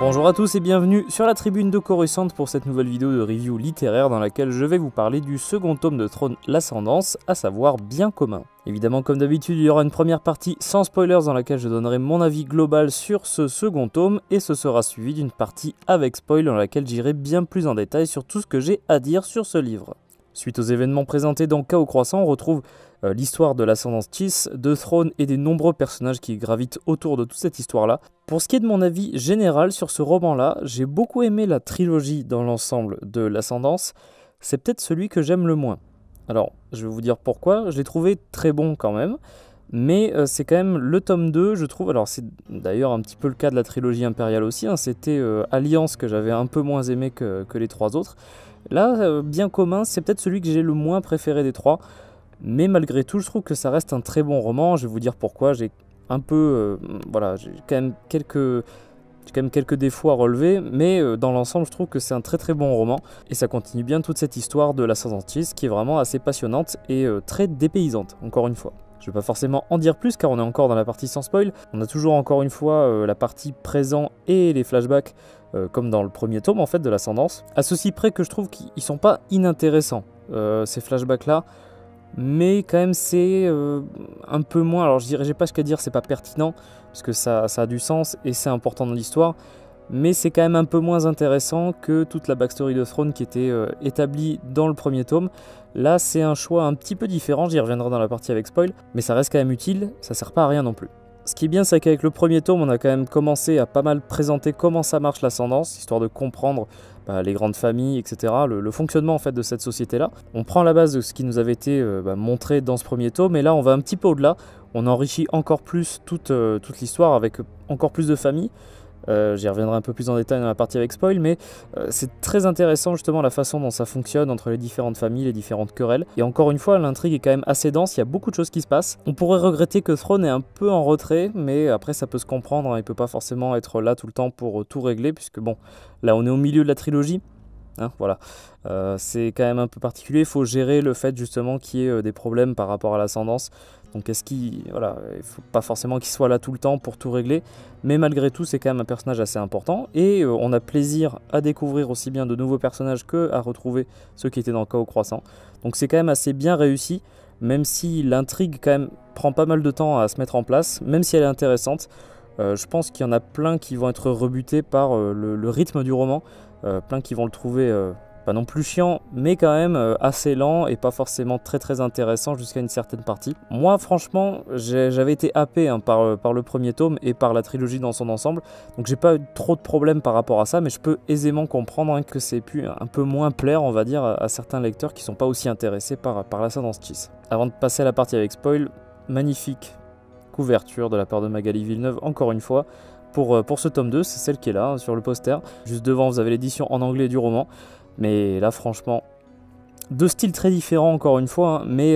Bonjour à tous et bienvenue sur la tribune de Coruscant pour cette nouvelle vidéo de review littéraire dans laquelle je vais vous parler du second tome de Throne l'Ascendance, à savoir Bien commun. Évidemment, comme d'habitude, il y aura une première partie sans spoilers dans laquelle je donnerai mon avis global sur ce second tome et ce sera suivi d'une partie avec spoil dans laquelle j'irai bien plus en détail sur tout ce que j'ai à dire sur ce livre. Suite aux événements présentés dans Chaos Croissant, on retrouve l'histoire de l'ascendance Chiss, de Throne et des nombreux personnages qui gravitent autour de toute cette histoire-là. Pour ce qui est de mon avis général sur ce roman-là, j'ai beaucoup aimé la trilogie dans l'ensemble de l'ascendance. C'est peut-être celui que j'aime le moins. Alors, je vais vous dire pourquoi. Je l'ai trouvé très bon quand même. Mais c'est quand même le tome 2, je trouve. Alors, c'est d'ailleurs un petit peu le cas de la trilogie impériale aussi. C'était Alliance que j'avais un peu moins aimé que les trois autres. Là, Bien commun, c'est peut-être celui que j'ai le moins préféré des trois. Mais malgré tout, je trouve que ça reste un très bon roman. Je vais vous dire pourquoi. J'ai un peu... voilà, j'ai quand même quelques défauts à relever. Mais dans l'ensemble, je trouve que c'est un très très bon roman. Et ça continue bien toute cette histoire de l'ascendance Chiss qui est vraiment assez passionnante et très dépaysante, encore une fois. Je ne vais pas forcément en dire plus car on est encore dans la partie sans spoil. On a toujours encore une fois la partie présent et les flashbacks comme dans le premier tome en fait de l'ascendance. À ceci près que je trouve qu'ils sont pas inintéressants ces flashbacks là. Mais quand même c'est un peu moins, alors j'ai pas ce qu'à dire, c'est pas pertinent parce que ça a du sens et c'est important dans l'histoire. Mais c'est quand même un peu moins intéressant que toute la backstory de Throne qui était établie dans le premier tome. Là, c'est un choix un petit peu différent, j'y reviendrai dans la partie avec spoil, mais ça reste quand même utile, ça sert pas à rien non plus. Ce qui est bien, c'est qu'avec le premier tome, on a quand même commencé à pas mal présenter comment ça marche l'ascendance, histoire de comprendre les grandes familles, etc., le fonctionnement en fait de cette société-là. On prend la base de ce qui nous avait été montré dans ce premier tome, et là, on va un petit peu au-delà, on enrichit encore plus toute l'histoire avec encore plus de familles. J'y reviendrai un peu plus en détail dans la partie avec spoil, mais c'est très intéressant justement la façon dont ça fonctionne entre les différentes familles, les différentes querelles. Et encore une fois, l'intrigue est quand même assez dense, il y a beaucoup de choses qui se passent. On pourrait regretter que Throne est un peu en retrait, mais après ça peut se comprendre, hein, il peut pas forcément être là tout le temps pour tout régler, puisque bon, là on est au milieu de la trilogie. Hein, voilà, c'est quand même un peu particulier, il faut gérer le fait justement qu'il y ait des problèmes par rapport à l'ascendance. Donc est-ce qu'il, voilà, il ne faut pas forcément qu'il soit là tout le temps pour tout régler, mais malgré tout c'est quand même un personnage assez important et on a plaisir à découvrir aussi bien de nouveaux personnages que à retrouver ceux qui étaient dans Chaos Croissant. Donc c'est quand même assez bien réussi, même si l'intrigue quand même prend pas mal de temps à se mettre en place, même si elle est intéressante. Je pense qu'il y en a plein qui vont être rebutés par le rythme du roman, plein qui vont le trouver pas non plus chiant, mais quand même assez lent et pas forcément très intéressant jusqu'à une certaine partie. Moi franchement, j'avais été happé hein, par le premier tome et par la trilogie dans son ensemble, donc j'ai pas eu trop de problèmes par rapport à ça, mais je peux aisément comprendre hein, que c'est pu un peu moins plaire, on va dire, à certains lecteurs qui sont pas aussi intéressés par l'ascendance Chiss. Avant de passer à la partie avec spoil, magnifique couverture de la part de Magali Villeneuve, encore une fois, pour ce tome 2, c'est celle qui est là, hein, sur le poster. Juste devant, vous avez l'édition en anglais du roman. Mais là, franchement, deux styles très différents, encore une fois, hein, mais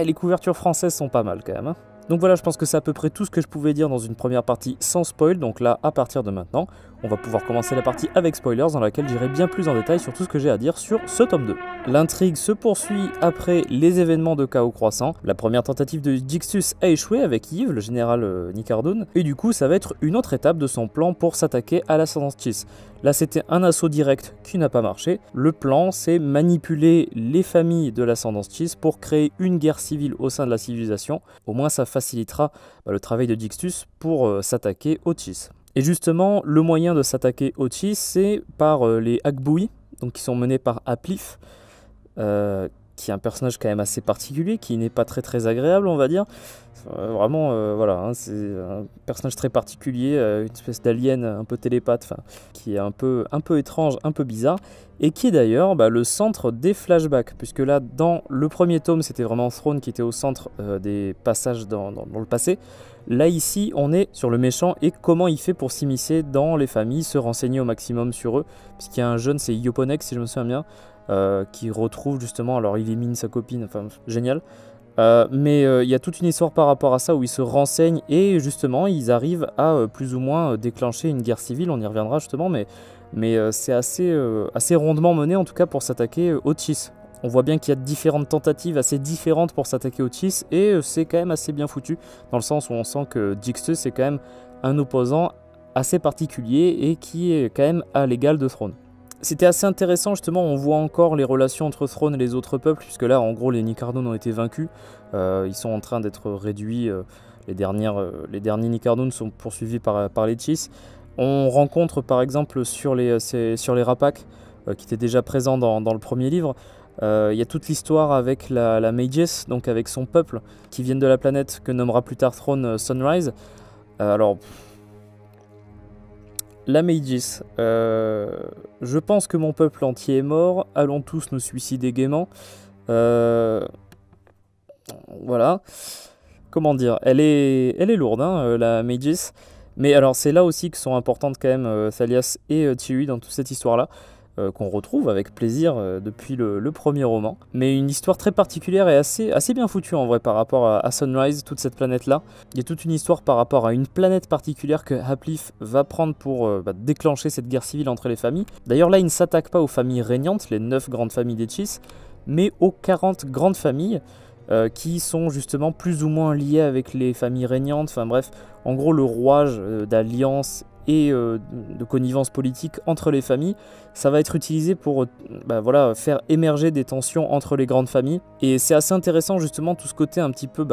les couvertures françaises sont pas mal quand même. Hein. Donc voilà, je pense que c'est à peu près tout ce que je pouvais dire dans une première partie sans spoil. Donc là, à partir de maintenant, on va pouvoir commencer la partie avec spoilers dans laquelle j'irai bien plus en détail sur tout ce que j'ai à dire sur ce tome 2. L'intrigue se poursuit après les événements de Chaos Croissant. La première tentative de Jixtus a échoué avec Yves, le général Nicardone, et du coup ça va être une autre étape de son plan pour s'attaquer à l'ascendance Chiss. Là c'était un assaut direct qui n'a pas marché. Le plan c'est manipuler les familles de l'ascendance Chiss pour créer une guerre civile au sein de la civilisation. Au moins ça facilitera le travail de Jixtus pour s'attaquer aux Chiss. Et justement, le moyen de s'attaquer aux Chiss, c'est par les Akbui, donc qui sont menés par Aplif, qui est un personnage quand même assez particulier, qui n'est pas très agréable, on va dire. Vraiment, voilà, hein, c'est un personnage très particulier, une espèce d'alien un peu télépathe, qui est un peu étrange, un peu bizarre, et qui est d'ailleurs le centre des flashbacks, puisque là, dans le premier tome, c'était vraiment Throne qui était au centre des passages dans le passé. Là, ici, on est sur le méchant et comment il fait pour s'immiscer dans les familles, se renseigner au maximum sur eux, puisqu'il y a un jeune, c'est Yoponek, si je me souviens bien, qui retrouve justement, alors il élimine sa copine, enfin, génial. Mais il y a toute une histoire par rapport à ça où ils se renseignent et justement ils arrivent à plus ou moins déclencher une guerre civile, on y reviendra justement, mais c'est assez rondement mené en tout cas pour s'attaquer aux Chiss. On voit bien qu'il y a différentes tentatives assez différentes pour s'attaquer aux Chiss et c'est quand même assez bien foutu dans le sens où on sent que Jixtus c'est quand même un opposant assez particulier et qui est quand même à l'égal de Throne. C'était assez intéressant justement, on voit encore les relations entre Throne et les autres peuples, puisque là en gros les Nicardone ont été vaincus, ils sont en train d'être réduits, les derniers Nicardone sont poursuivis par les Chiss. On rencontre par exemple sur les Rapak, qui étaient déjà présents dans le premier livre, il y a toute l'histoire avec la Mages, donc avec son peuple, qui viennent de la planète que nommera plus tard Throne Sunrise. Alors... La Mages, je pense que mon peuple entier est mort, allons tous nous suicider gaiement. Voilà. Comment dire, elle est lourde, hein, la Mages. Mais alors c'est là aussi que sont importantes quand même Thalias et Chewie dans toute cette histoire-là, qu'on retrouve avec plaisir depuis le premier roman. Mais une histoire très particulière et assez bien foutue en vrai par rapport à Sunrise, toute cette planète-là. Il y a toute une histoire par rapport à une planète particulière que Haplif va prendre pour déclencher cette guerre civile entre les familles. D'ailleurs là, il ne s'attaque pas aux familles régnantes, les 9 grandes familles des Chiss, mais aux 40 grandes familles qui sont justement plus ou moins liées avec les familles régnantes. Enfin bref, en gros le rouage d'alliance et de connivence politique entre les familles, ça va être utilisé pour voilà, faire émerger des tensions entre les grandes familles. Et c'est assez intéressant justement tout ce côté un petit peu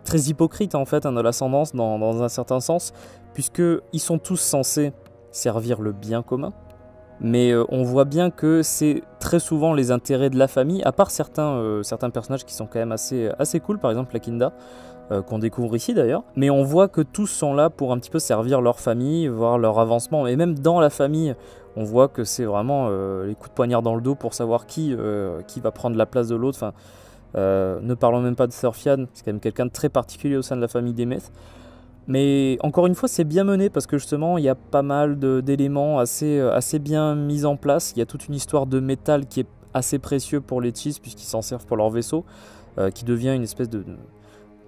très hypocrite en fait, de l'ascendance dans un certain sens, puisqu'ils sont tous censés servir le bien commun. Mais on voit bien que c'est très souvent les intérêts de la famille, à part certains personnages qui sont quand même assez cool, par exemple la Kinda, qu'on découvre ici d'ailleurs. Mais on voit que tous sont là pour un petit peu servir leur famille, voir leur avancement. Et même dans la famille, on voit que c'est vraiment les coups de poignard dans le dos pour savoir qui va prendre la place de l'autre. Enfin, ne parlons même pas de Thurfian, c'est quand même quelqu'un de très particulier au sein de la famille des Meth. Mais encore une fois, c'est bien mené parce que justement, il y a pas mal d'éléments assez bien mis en place. Il y a toute une histoire de métal qui est assez précieux pour les Chiss puisqu'ils s'en servent pour leur vaisseau, qui devient une espèce de...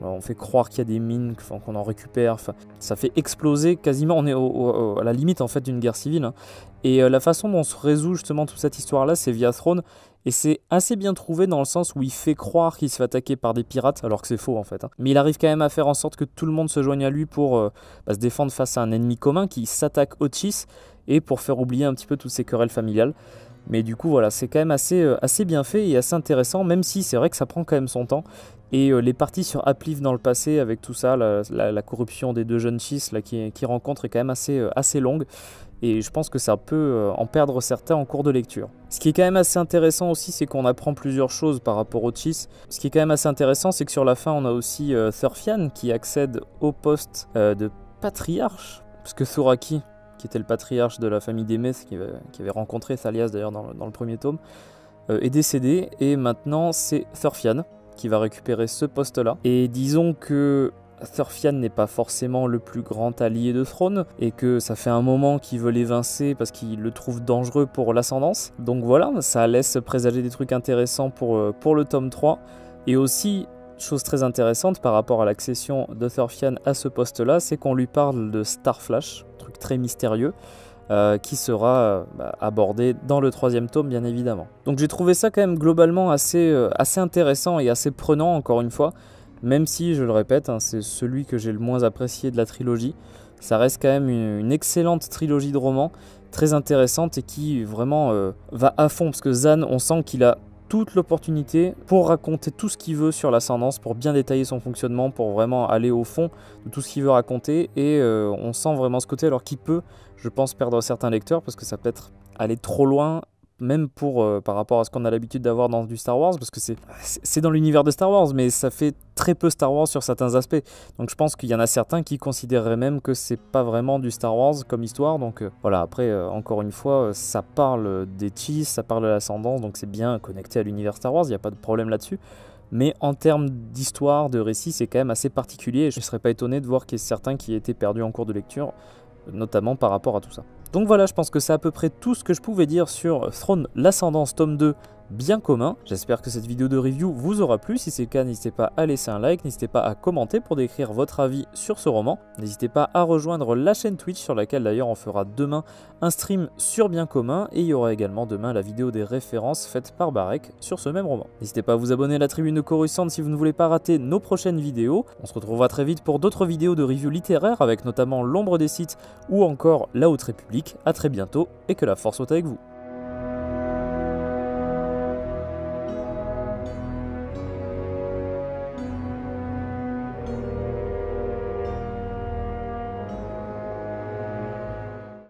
On fait croire qu'il y a des mines, qu'on en récupère. Enfin, ça fait exploser quasiment. On est à la limite en fait d'une guerre civile. Hein. Et la façon dont on se résout justement toute cette histoire-là, c'est via Throne. Et c'est assez bien trouvé dans le sens où il fait croire qu'il se fait attaquer par des pirates, alors que c'est faux en fait. Hein. Mais il arrive quand même à faire en sorte que tout le monde se joigne à lui pour se défendre face à un ennemi commun qui s'attaque aux Chiss et pour faire oublier un petit peu toutes ces querelles familiales. Mais du coup voilà, c'est quand même assez bien fait et assez intéressant, même si c'est vrai que ça prend quand même son temps. Et les parties sur Haplif dans le passé, avec tout ça, la corruption des deux jeunes Chiss qui rencontrent est quand même assez longue. Et je pense que ça peut en perdre certains en cours de lecture. Ce qui est quand même assez intéressant aussi, c'est qu'on apprend plusieurs choses par rapport aux Chiss. Ce qui est quand même assez intéressant, c'est que sur la fin, on a aussi Thurfian qui accède au poste de patriarche. Parce que Thoraki, qui était le patriarche de la famille des Meth, qui avait rencontré Thalias d'ailleurs dans le premier tome, est décédé. Et maintenant, c'est Thurfian qui va récupérer ce poste-là. Et disons que Thurfian n'est pas forcément le plus grand allié de Throne, et que ça fait un moment qu'il veut l'évincer parce qu'il le trouve dangereux pour l'ascendance. Donc voilà, ça laisse présager des trucs intéressants pour le tome 3. Et aussi, chose très intéressante par rapport à l'accession de Thurfian à ce poste-là, c'est qu'on lui parle de Starflash, truc très mystérieux, qui sera abordé dans le 3e tome bien évidemment. Donc j'ai trouvé ça quand même globalement assez intéressant et assez prenant encore une fois, même si je le répète, hein, c'est celui que j'ai le moins apprécié de la trilogie. Ça reste quand même une excellente trilogie de romans, très intéressante et qui vraiment va à fond, parce que Zahn, on sent qu'il a toute l'opportunité pour raconter tout ce qu'il veut sur l'ascendance, pour bien détailler son fonctionnement, pour vraiment aller au fond de tout ce qu'il veut raconter, et on sent vraiment ce côté, alors qu'il peut, je pense, perdre certains lecteurs, parce que ça peut être aller trop loin, même par rapport à ce qu'on a l'habitude d'avoir dans du Star Wars, parce que c'est dans l'univers de Star Wars, mais ça fait très peu Star Wars sur certains aspects. Donc je pense qu'il y en a certains qui considéreraient même que c'est pas vraiment du Star Wars comme histoire. Donc voilà, après, encore une fois, ça parle des Chiss, ça parle de l'ascendance, donc c'est bien connecté à l'univers Star Wars, il n'y a pas de problème là-dessus. Mais en termes d'histoire, de récit, c'est quand même assez particulier, et je ne serais pas étonné de voir qu'il y ait certains qui aient été perdus en cours de lecture, notamment par rapport à tout ça. Donc voilà, je pense que c'est à peu près tout ce que je pouvais dire sur Throne, l'Ascendance, tome 2 bien commun. J'espère que cette vidéo de review vous aura plu. Si c'est le cas, n'hésitez pas à laisser un like, n'hésitez pas à commenter pour décrire votre avis sur ce roman. N'hésitez pas à rejoindre la chaîne Twitch sur laquelle d'ailleurs on fera demain un stream sur bien commun et il y aura également demain la vidéo des références faites par Barek sur ce même roman. N'hésitez pas à vous abonner à la Tribune de Coruscant si vous ne voulez pas rater nos prochaines vidéos. On se retrouvera très vite pour d'autres vidéos de review littéraire avec notamment L'Ombre des Sith ou encore La Haute République. A très bientôt et que la force soit avec vous.